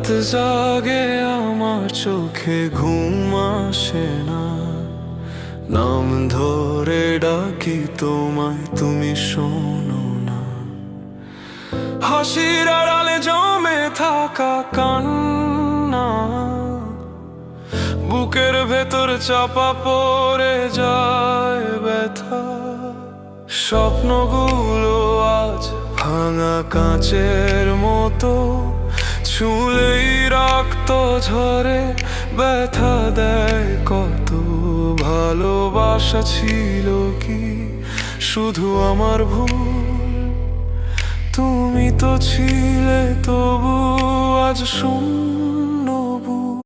রাত জাগে আমার চোখে ঘুম আসে না, নাম ধরে ডাকি তোমায় তুমি শোনো না। হাসির আড়ালে জমে থাকা কান্না, বুকের ভেতর চাপা পড়ে যায় ব্যথা। স্বপ্নগুলো আজ ভাঙা কাঁচের মতো, ছুঁলেই রক্ত ঝরে, ব্যথা দেয় কত। ভালোবাসা ছিল কি শুধু আমার ভুল? তুমি তো ছিলে তবু আজ শূন্য।